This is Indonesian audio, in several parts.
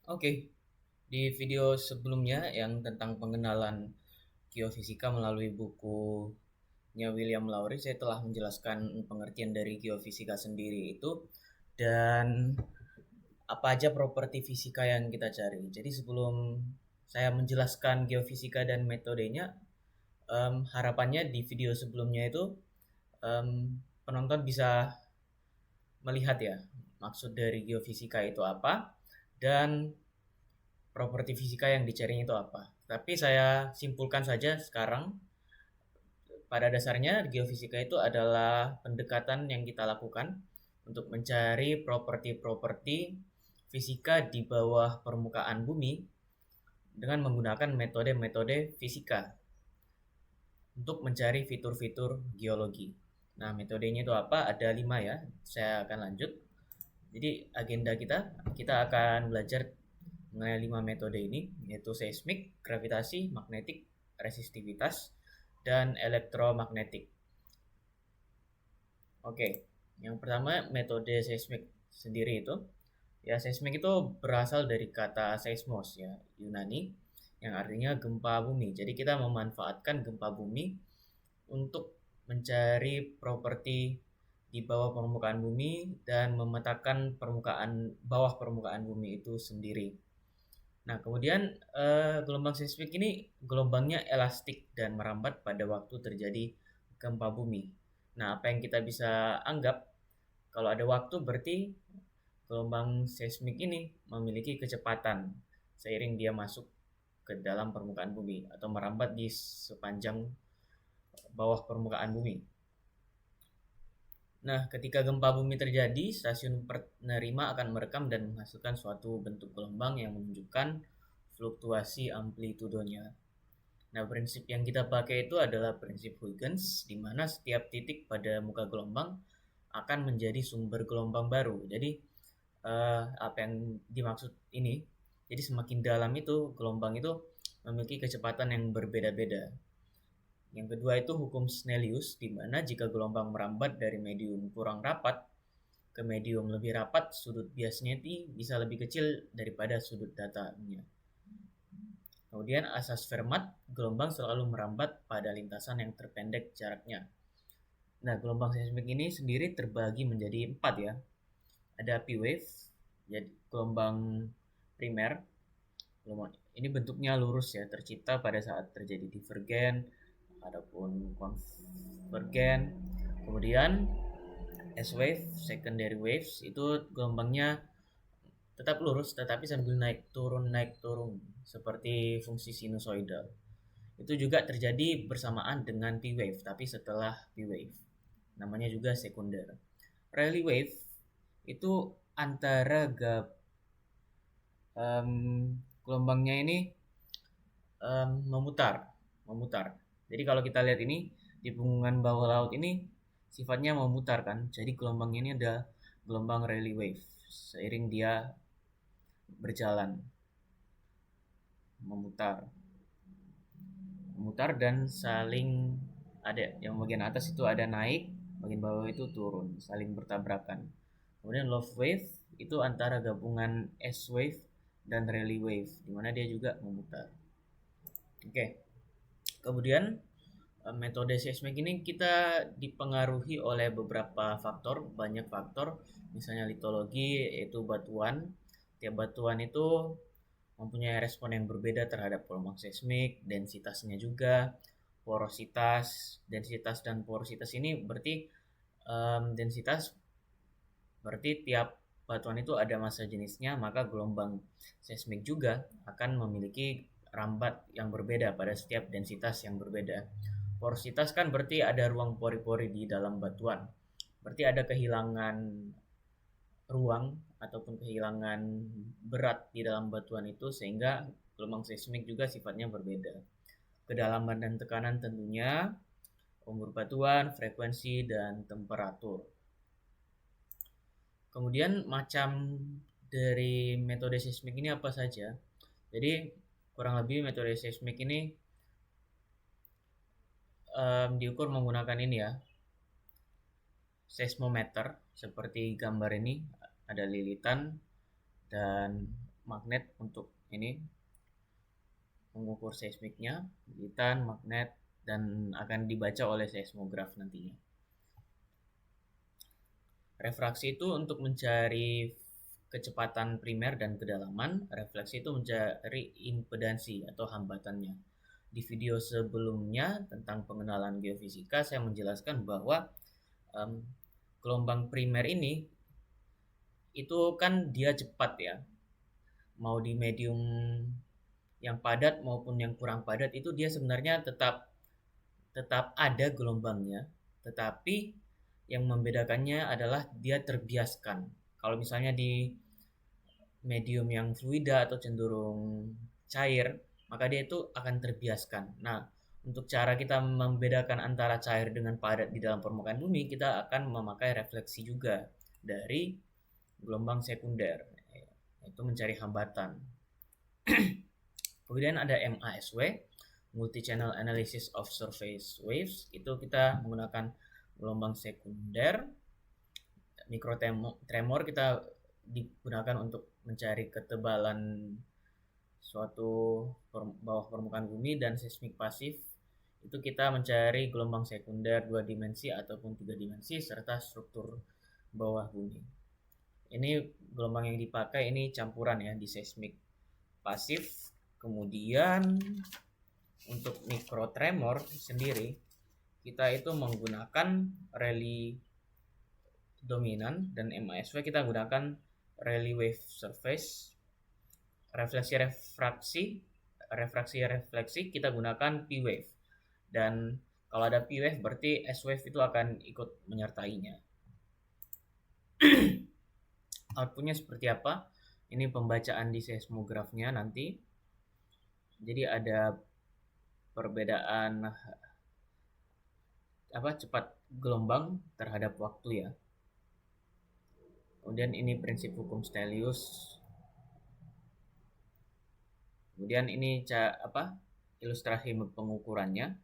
Oke, di video sebelumnya yang tentang pengenalan geofisika melalui bukunya William Lowry, saya telah menjelaskan pengertian dari geofisika sendiri itu dan apa aja properti fisika yang kita cari. Jadi sebelum saya menjelaskan geofisika dan metodenya, harapannya di video sebelumnya itu em, penonton bisa melihat ya maksud dari geofisika itu apa dan properti fisika yang dicarinya itu apa. Tapi saya simpulkan saja sekarang, pada dasarnya geofisika itu adalah pendekatan yang kita lakukan untuk mencari properti-properti fisika di bawah permukaan bumi dengan menggunakan metode-metode fisika untuk mencari fitur-fitur geologi. Nah, metodenya itu apa? Ada 5 ya. Saya akan lanjut. Jadi agenda kita akan belajar mengenai 5 metode ini, yaitu seismik, gravitasi, magnetik, resistivitas, dan elektromagnetik. Oke, yang pertama metode seismik sendiri itu, ya seismik itu berasal dari kata seismos ya, Yunani, yang artinya gempa bumi. Jadi kita memanfaatkan gempa bumi untuk mencari properti di bawah permukaan bumi dan memetakan bawah permukaan bumi itu sendiri. Nah, kemudian gelombang seismik ini gelombangnya elastik dan merambat pada waktu terjadi gempa bumi. Nah, apa yang kita bisa anggap kalau ada waktu berarti gelombang seismik ini memiliki kecepatan seiring dia masuk ke dalam permukaan bumi atau merambat di sepanjang bawah permukaan bumi. Nah, ketika gempa bumi terjadi, stasiun penerima akan merekam dan menghasilkan suatu bentuk gelombang yang menunjukkan fluktuasi amplitudonya. Nah, prinsip yang kita pakai itu adalah prinsip Huygens, di mana setiap titik pada muka gelombang akan menjadi sumber gelombang baru. Jadi, apa yang dimaksud ini? Jadi, semakin dalam itu gelombang itu memiliki kecepatan yang berbeda-beda. Yang kedua itu hukum Snellius, di mana jika gelombang merambat dari medium kurang rapat ke medium lebih rapat, sudut biasnya bisa lebih kecil daripada sudut datanya. Kemudian asas Fermat, gelombang selalu merambat pada lintasan yang terpendek jaraknya. Nah, gelombang seismik ini sendiri terbagi menjadi 4 ya. Ada P wave, jadi gelombang primer. Gelombang ini bentuknya lurus ya, tercipta pada saat terjadi divergen ataupun konvergen. Kemudian S wave, secondary waves itu gelombangnya tetap lurus tetapi sambil naik turun seperti fungsi sinusoidal. Itu juga terjadi bersamaan dengan P wave tapi setelah P wave. Namanya juga sekunder. Rayleigh wave itu antara gelombangnya ini memutar. Jadi kalau kita lihat ini di punggungan bawah laut ini sifatnya memutar kan. Jadi gelombangnya ini ada gelombang Rayleigh wave seiring dia berjalan memutar dan saling ada yang bagian atas itu ada naik, bagian bawah itu turun, saling bertabrakan. Kemudian love wave itu antara gabungan S wave dan Rayleigh wave, di mana dia juga memutar. Oke. Kemudian metode seismik ini kita dipengaruhi oleh beberapa faktor, banyak faktor, misalnya litologi yaitu batuan. Tiap batuan itu mempunyai respon yang berbeda terhadap gelombang seismik, densitasnya juga, densitas dan porositas ini berarti densitas berarti tiap batuan itu ada massa jenisnya, maka gelombang seismik juga akan memiliki rambat yang berbeda pada setiap densitas yang berbeda. Porositas kan berarti ada ruang pori-pori di dalam batuan. Berarti ada kehilangan ruang ataupun kehilangan berat di dalam batuan itu sehingga gelombang seismik juga sifatnya berbeda. Kedalaman dan tekanan tentunya, umur batuan, frekuensi, dan temperatur. Kemudian macam dari metode seismik ini apa saja? Jadi kurang lebih metode seismik ini diukur menggunakan ini ya, seismometer seperti gambar ini, ada lilitan dan magnet untuk ini mengukur seismiknya, gigitan, magnet, dan akan dibaca oleh seismograf nantinya. Refraksi itu untuk mencari kecepatan primer dan kedalaman. Refleksi itu mencari impedansi atau hambatannya. Di video sebelumnya tentang pengenalan geofisika, saya menjelaskan bahwa gelombang primer ini itu kan dia cepat ya. Mau di medium yang padat maupun yang kurang padat itu dia sebenarnya tetap ada gelombangnya, tetapi yang membedakannya adalah dia terbiaskan. Kalau misalnya di medium yang fluida atau cenderung cair, maka dia itu akan terbiaskan. Nah, untuk cara kita membedakan antara cair dengan padat di dalam permukaan bumi, kita akan memakai refleksi juga dari gelombang sekunder, yaitu mencari hambatan. Kemudian ada MASW, Multi Channel Analysis of Surface Waves. Itu kita menggunakan gelombang sekunder. Mikrotremor kita digunakan untuk mencari ketebalan suatu bawah permukaan bumi, dan seismik pasif itu kita mencari gelombang sekunder 2 dimensi ataupun 3 dimensi serta struktur bawah bumi. Ini gelombang yang dipakai ini campuran ya di seismik pasif. Kemudian untuk mikrotremor sendiri kita itu menggunakan Rayleigh dominan, dan MASW kita gunakan Rayleigh wave surface. Refraksi kita gunakan P wave, dan kalau ada P wave berarti S wave itu akan ikut menyertainya. Outputnya seperti apa? Ini pembacaan di seismografnya nanti. Jadi ada perbedaan cepat gelombang terhadap waktu ya. Kemudian ini prinsip hukum Stelius. Kemudian ini ilustrasi pengukurannya.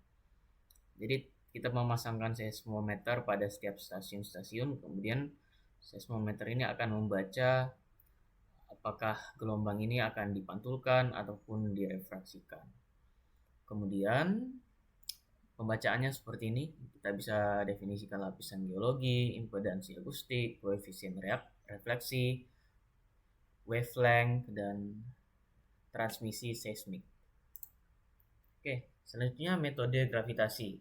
Jadi kita memasangkan seismometer pada setiap stasiun-stasiun, kemudian seismometer ini akan membaca apakah gelombang ini akan dipantulkan ataupun direfraksikan. Kemudian pembacaannya seperti ini. Kita bisa definisikan lapisan geologi, impedansi akustik, koefisien refleksi, wavelength, dan transmisi seismik. Oke, selanjutnya metode gravitasi.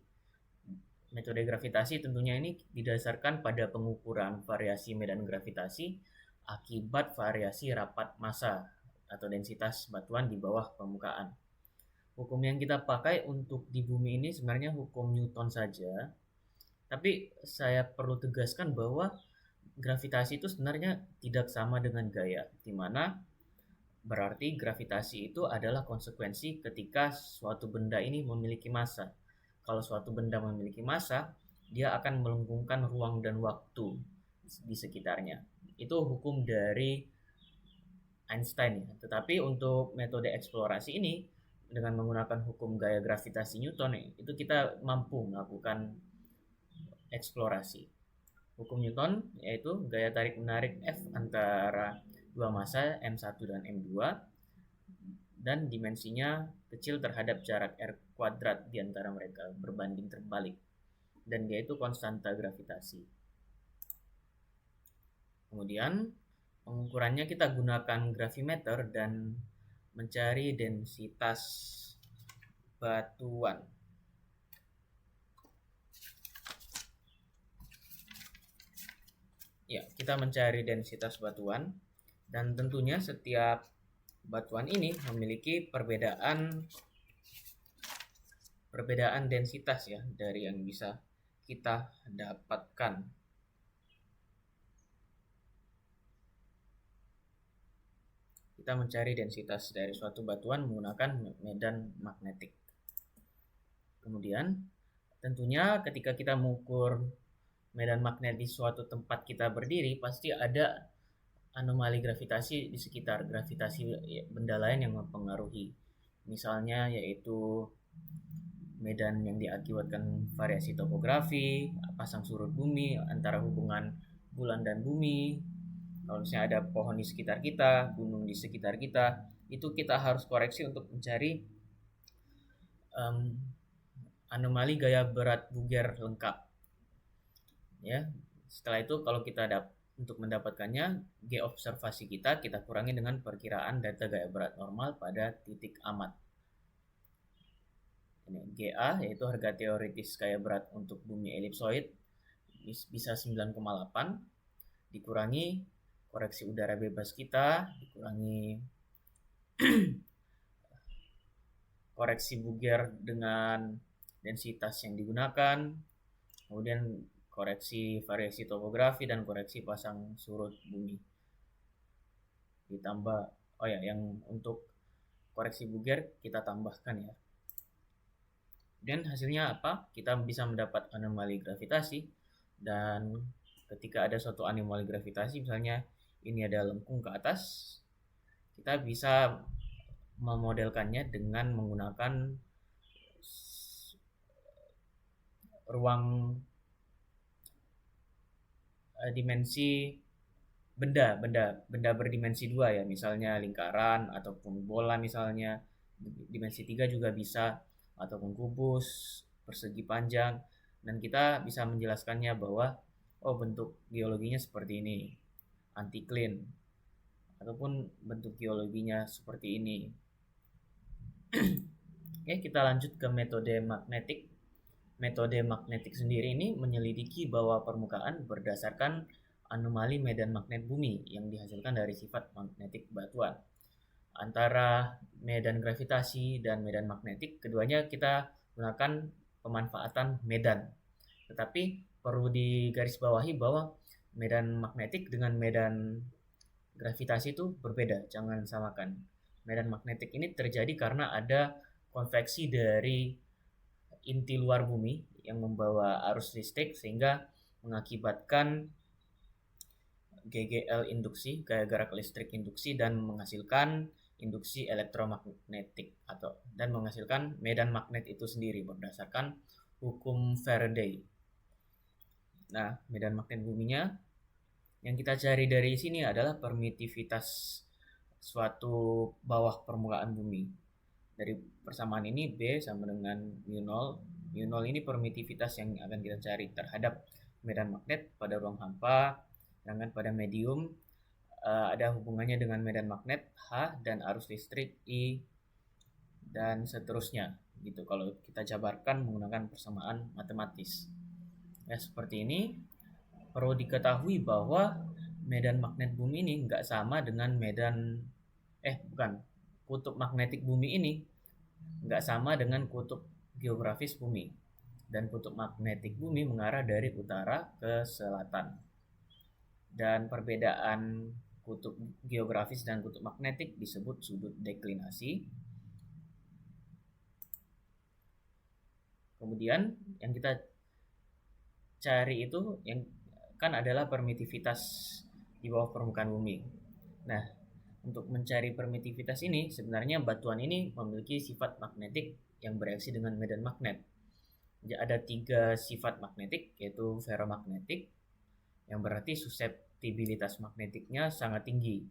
Metode gravitasi tentunya ini didasarkan pada pengukuran variasi medan gravitasi akibat variasi rapat massa atau densitas batuan di bawah permukaan. Hukum yang kita pakai untuk di bumi ini sebenarnya hukum Newton saja. Tapi saya perlu tegaskan bahwa gravitasi itu sebenarnya tidak sama dengan gaya, di mana berarti gravitasi itu adalah konsekuensi ketika suatu benda ini memiliki massa. Kalau suatu benda memiliki massa, dia akan melengkungkan ruang dan waktu di sekitarnya. Itu hukum dari Einstein ya. Tetapi untuk metode eksplorasi ini dengan menggunakan hukum gaya gravitasi Newton itu kita mampu melakukan eksplorasi. Hukum Newton yaitu gaya tarik menarik F antara dua massa M1 dan M2, dan dimensinya kecil terhadap jarak R kuadrat di antara mereka berbanding terbalik, dan dia itu konstanta gravitasi. Kemudian pengukurannya kita gunakan gravimeter dan mencari densitas batuan. Ya, kita mencari densitas batuan, dan tentunya setiap batuan ini memiliki perbedaan densitas ya dari yang bisa kita dapatkan. Kita mencari densitas dari suatu batuan menggunakan medan magnetik. Kemudian tentunya ketika kita mengukur medan magnet di suatu tempat kita berdiri, pasti ada anomali gravitasi di sekitar, gravitasi benda lain yang mempengaruhi. Misalnya yaitu medan yang diakibatkan variasi topografi, pasang surut bumi, antara hubungan bulan dan bumi. Kalau misalnya ada pohon di sekitar kita, gunung di di sekitar kita, itu kita harus koreksi untuk mencari anomali gaya berat Bouguer lengkap. Ya, setelah itu kalau kita untuk mendapatkannya, G observasi kita kurangi dengan perkiraan data gaya berat normal pada titik amat. Ini GA yaitu harga teoritis gaya berat untuk bumi elipsoid bisa 9,8 dikurangi koreksi udara bebas kita, dikurangi koreksi Bouguer dengan densitas yang digunakan, kemudian koreksi variasi topografi dan koreksi pasang surut bumi. Ditambah, yang untuk koreksi Bouguer kita tambahkan ya. Dan hasilnya apa? Kita bisa mendapat anomali gravitasi, dan ketika ada suatu anomali gravitasi, misalnya ini ada lengkung ke atas, kita bisa memodelkannya dengan menggunakan ruang dimensi benda berdimensi 2 ya, misalnya lingkaran ataupun bola, misalnya dimensi 3 juga bisa, ataupun kubus persegi panjang, dan kita bisa menjelaskannya bahwa bentuk geologinya seperti ini, anticline, ataupun bentuk geologinya seperti ini. Oke, kita lanjut ke metode magnetik. Metode magnetik sendiri ini menyelidiki bahwa permukaan berdasarkan anomali medan magnet bumi yang dihasilkan dari sifat magnetik batuan. Antara medan gravitasi dan medan magnetik, keduanya kita gunakan pemanfaatan medan. Tetapi perlu digarisbawahi bahwa medan magnetik dengan medan gravitasi itu berbeda, jangan samakan. Medan magnetik ini terjadi karena ada konveksi dari inti luar bumi yang membawa arus listrik sehingga mengakibatkan GGL induksi, gaya gerak listrik induksi, dan menghasilkan induksi elektromagnetik dan menghasilkan medan magnet itu sendiri berdasarkan hukum Faraday. Nah, medan magnet buminya yang kita cari dari sini adalah permitivitas suatu bawah permukaan bumi. Dari persamaan ini B sama dengan mu0. mu0 ini permitivitas yang akan kita cari terhadap medan magnet pada ruang hampa, sedangkan pada medium ada hubungannya dengan medan magnet H dan arus listrik I dan seterusnya gitu kalau kita jabarkan menggunakan persamaan matematis. Ya, seperti ini. Perlu diketahui bahwa medan magnet bumi ini nggak sama dengan kutub magnetik bumi ini nggak sama dengan kutub geografis bumi, dan kutub magnetik bumi mengarah dari utara ke selatan, dan perbedaan kutub geografis dan kutub magnetik disebut sudut deklinasi. Kemudian yang kita cari itu yang kan adalah permitivitas di bawah permukaan bumi. Nah, untuk mencari permitivitas ini, sebenarnya batuan ini memiliki sifat magnetik yang bereaksi dengan medan magnet. Jadi ada 3 sifat magnetik, yaitu ferromagnetik, yang berarti suseptibilitas magnetiknya sangat tinggi.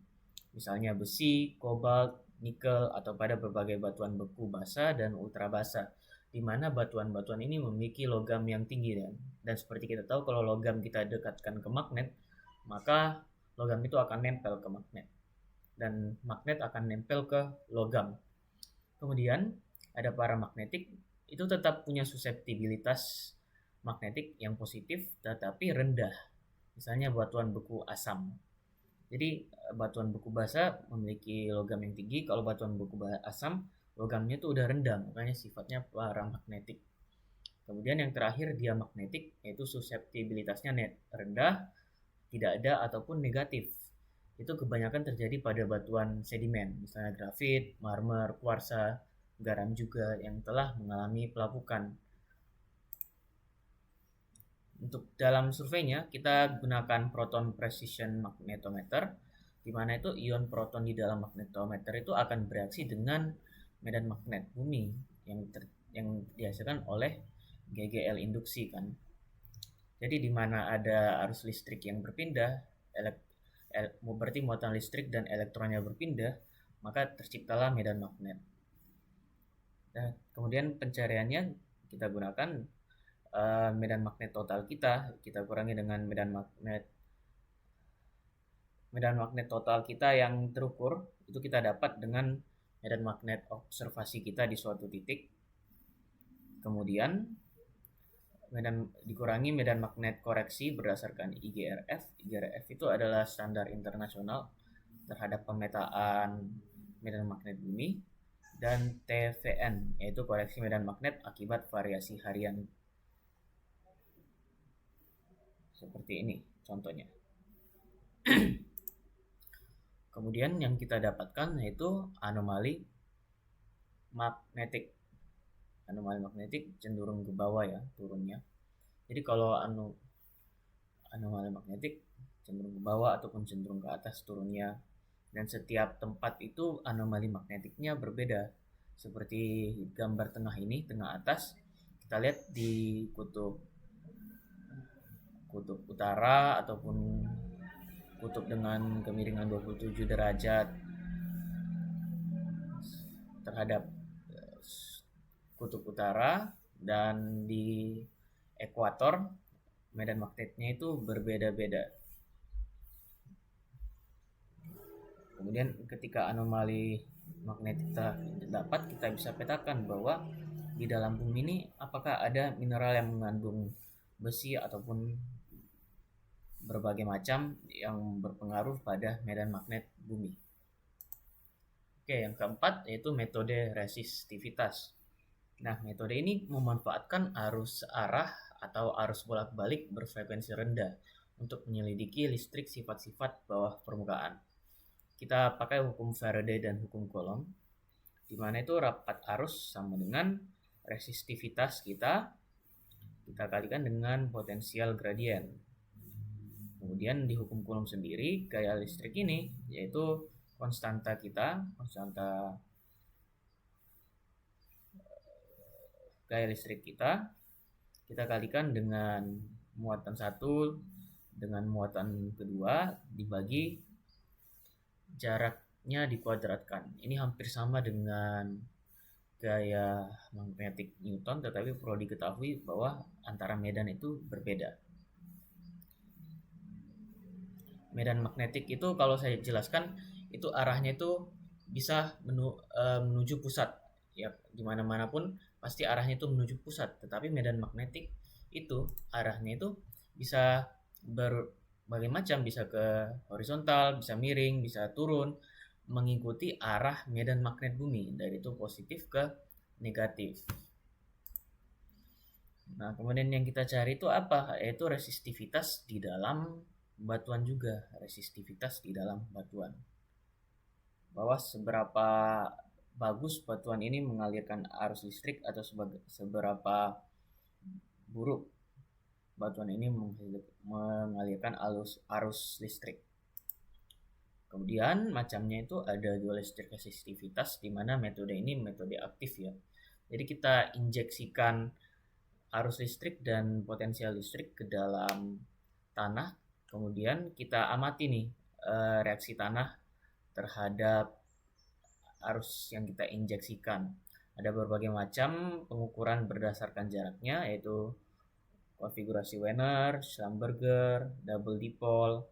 Misalnya besi, kobalt, nikel, atau pada berbagai batuan beku basa dan ultra basa, di mana batuan-batuan ini memiliki logam yang tinggi, dan seperti kita tahu kalau logam kita dekatkan ke magnet, maka logam itu akan nempel ke magnet dan magnet akan nempel ke logam. Kemudian ada paramagnetik, itu tetap punya suseptibilitas magnetik yang positif tetapi rendah. Misalnya batuan beku asam. Jadi batuan beku basa memiliki logam yang tinggi, kalau batuan beku asam logamnya itu udah rendah, makanya sifatnya paramagnetik. Kemudian yang terakhir diamagnetik, yaitu suseptibilitasnya rendah, tidak ada ataupun negatif. Itu kebanyakan terjadi pada batuan sedimen, misalnya grafit, marmer, kuarsa, garam juga yang telah mengalami pelapukan. Untuk dalam surveinya kita gunakan proton precision magnetometer, di mana itu ion proton di dalam magnetometer itu akan bereaksi dengan medan magnet bumi yang dihasilkan oleh GGL induksi kan. Jadi di mana ada arus listrik yang berpindah, berarti muatan listrik dan elektronnya berpindah, maka terciptalah medan magnet. Nah, kemudian pencariannya kita gunakan medan magnet total kita kurangi dengan medan magnet total kita yang terukur, itu kita dapat dengan medan magnet observasi kita di suatu titik. Kemudian dikurangi medan magnet koreksi berdasarkan IGRF. IGRF itu adalah standar internasional terhadap pemetaan medan magnet bumi, dan TVN yaitu koreksi medan magnet akibat variasi harian. Seperti ini contohnya. Kemudian yang kita dapatkan yaitu anomali magnetik. Anomali magnetik cenderung ke bawah ya turunnya. Jadi kalau anomali magnetik cenderung ke bawah ataupun cenderung ke atas turunnya. Dan setiap tempat itu anomali magnetiknya berbeda. Seperti gambar tengah ini, tengah atas, kita lihat di kutub utara ataupun kutub dengan kemiringan 27 derajat terhadap kutub utara, dan di ekuator medan magnetnya itu berbeda-beda. Kemudian ketika anomali magnetik dapat, kita bisa petakan bahwa di dalam bumi ini apakah ada mineral yang mengandung besi ataupun berbagai macam yang berpengaruh pada medan magnet bumi. Oke, yang keempat yaitu metode resistivitas. Nah, metode ini memanfaatkan arus arah atau arus bolak-balik berfrekuensi rendah untuk menyelidiki listrik sifat-sifat bawah permukaan. Kita pakai hukum Faraday dan hukum Coulomb, di mana itu rapat arus sama dengan resistivitas kita kalikan dengan potensial gradien. Kemudian di hukum Coulomb sendiri, gaya listrik ini yaitu konstanta gaya listrik kita kalikan dengan muatan satu dengan muatan kedua dibagi jaraknya dikuadratkan. Ini hampir sama dengan gaya magnetik Newton, tetapi perlu diketahui bahwa antara medan itu berbeda. Medan magnetik itu kalau saya jelaskan itu arahnya itu bisa menuju pusat ya, dimana-mana pun pasti arahnya itu menuju pusat. Tetapi medan magnetik itu arahnya itu bisa berbagai macam, bisa ke horizontal, bisa miring, bisa turun, mengikuti arah medan magnet bumi, dari itu positif ke negatif. Nah, kemudian yang kita cari itu apa? Yaitu resistivitas di dalam batuan juga, resistivitas di dalam batuan. Bahwa seberapa bagus batuan ini mengalirkan arus listrik atau seberapa buruk batuan ini mengalirkan arus listrik. Kemudian macamnya itu ada dielectric resistivitas, di mana metode ini metode aktif ya. Jadi kita injeksikan arus listrik dan potensial listrik ke dalam tanah, kemudian kita amati nih reaksi tanah terhadap arus yang kita injeksikan. Ada berbagai macam pengukuran berdasarkan jaraknya, yaitu konfigurasi Wiener, Schlumberger, double dipole,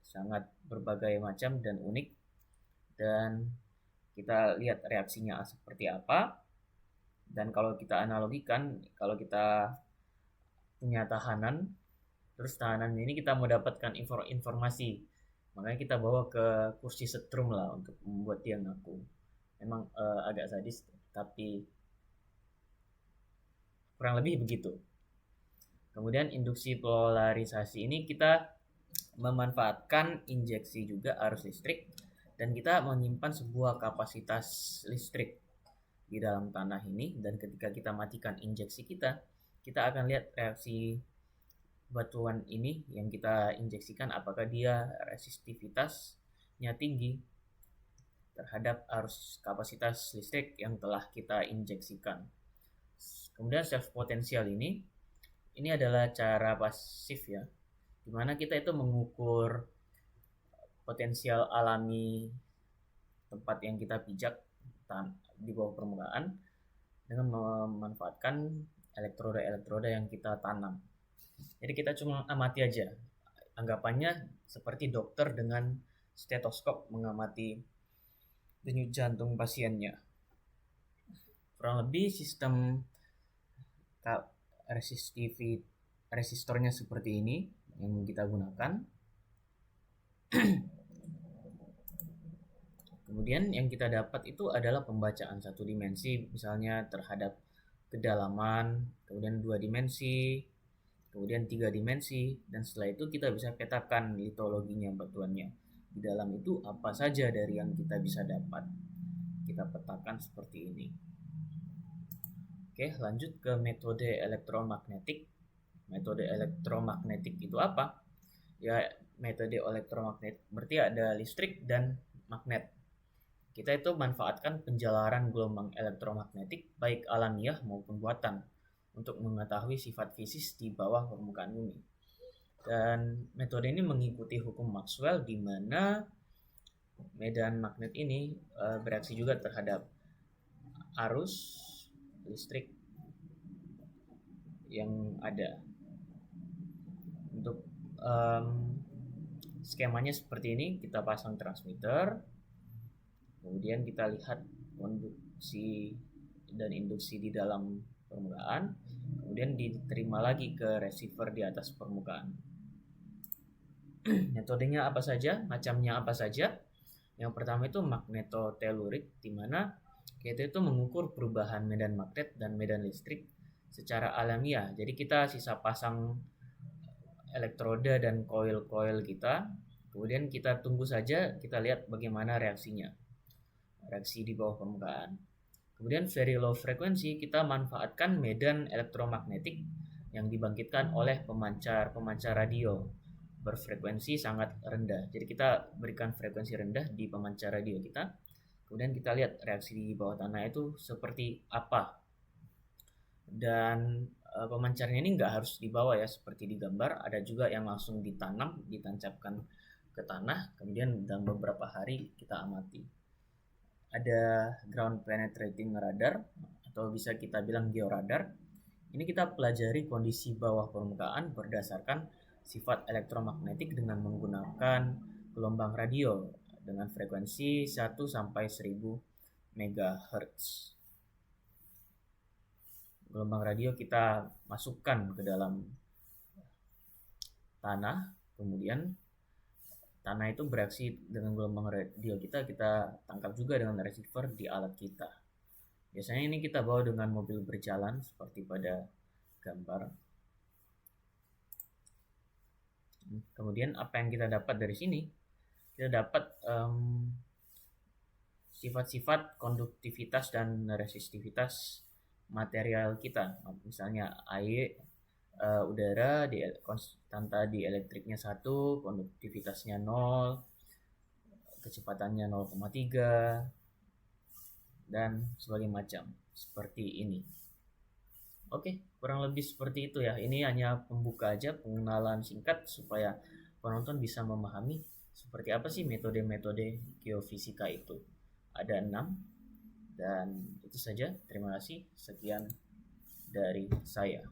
sangat berbagai macam dan unik. Dan kita lihat reaksinya seperti apa. Dan kalau kita analogikan, kalau kita punya tahanan, terus tahanan ini kita mau dapatkan informasi, makanya kita bawa ke kursi setrum lah untuk membuat dia ngaku. Memang agak sadis, tapi kurang lebih begitu. Kemudian induksi polarisasi ini kita memanfaatkan injeksi juga arus listrik, dan kita menyimpan sebuah kapasitas listrik di dalam tanah ini, dan ketika kita matikan injeksi kita akan lihat reaksi batuan ini yang kita injeksikan, apakah dia resistivitasnya tinggi terhadap arus kapasitas listrik yang telah kita injeksikan. Kemudian self potensial ini adalah cara pasif ya, dimana kita itu mengukur potensial alami tempat yang kita pijak di bawah permukaan dengan memanfaatkan elektroda-elektroda yang kita tanam. Jadi kita cuma amati aja. Anggapannya seperti dokter dengan stetoskop mengamati denyut jantung pasiennya. Kurang lebih sistem resistornya seperti ini yang kita gunakan. Kemudian yang kita dapat itu adalah pembacaan satu dimensi, misalnya terhadap kedalaman, kemudian 2 dimensi, kemudian 3 dimensi, dan setelah itu kita bisa petakan litologinya, batuannya. Di dalam itu apa saja dari yang kita bisa dapat, kita petakan seperti ini. Oke, lanjut ke metode elektromagnetik. Metode elektromagnetik itu apa? Ya, metode elektromagnetik berarti ada listrik dan magnet. Kita itu manfaatkan penjalaran gelombang elektromagnetik baik alamiah maupun buatan untuk mengetahui sifat fisik di bawah permukaan bumi. Dan metode ini mengikuti hukum Maxwell di mana medan magnet ini bereaksi juga terhadap arus listrik yang ada. Untuk skemanya seperti ini, kita pasang transmitter, kemudian kita lihat konduksi dan induksi di dalam permukaan, kemudian diterima lagi ke receiver di atas permukaan. Metodenya apa saja, macamnya apa saja? Yang pertama itu magnetotelurik, di mana kita itu mengukur perubahan medan magnet dan medan listrik secara alamiah. Jadi kita sisa pasang elektroda dan koil-koil kita, kemudian kita tunggu saja, kita lihat bagaimana reaksinya. Reaksi di bawah permukaan. Kemudian very low frequency, kita manfaatkan medan elektromagnetik yang dibangkitkan oleh pemancar radio berfrekuensi sangat rendah. Jadi kita berikan frekuensi rendah di pemancar radio kita. Kemudian kita lihat reaksi di bawah tanah itu seperti apa. Dan pemancarnya ini nggak harus di bawah ya, seperti di gambar. Ada juga yang langsung ditanam, ditancapkan ke tanah. Kemudian dalam beberapa hari kita amati. Ada ground penetrating radar atau bisa kita bilang georadar. Ini kita pelajari kondisi bawah permukaan berdasarkan sifat elektromagnetik dengan menggunakan gelombang radio dengan frekuensi 1 sampai 1000 MHz. Gelombang radio kita masukkan ke dalam tanah, kemudian tanah itu bereaksi dengan gelombang radio kita tangkap juga dengan receiver di alat kita. Biasanya ini kita bawa dengan mobil berjalan seperti pada gambar. Kemudian apa yang kita dapat dari sini? Kita dapat sifat-sifat konduktivitas dan resistivitas material kita. Misalnya air, udara di konstanta di elektriknya 1, konduktivitasnya 0, kecepatannya 0,3 dan sebagainya macam seperti ini. Oke, kurang lebih seperti itu ya. Ini hanya pembuka aja, pengenalan singkat supaya penonton bisa memahami seperti apa sih metode-metode geofisika itu. Ada 6 dan itu saja. Terima kasih. Sekian dari saya.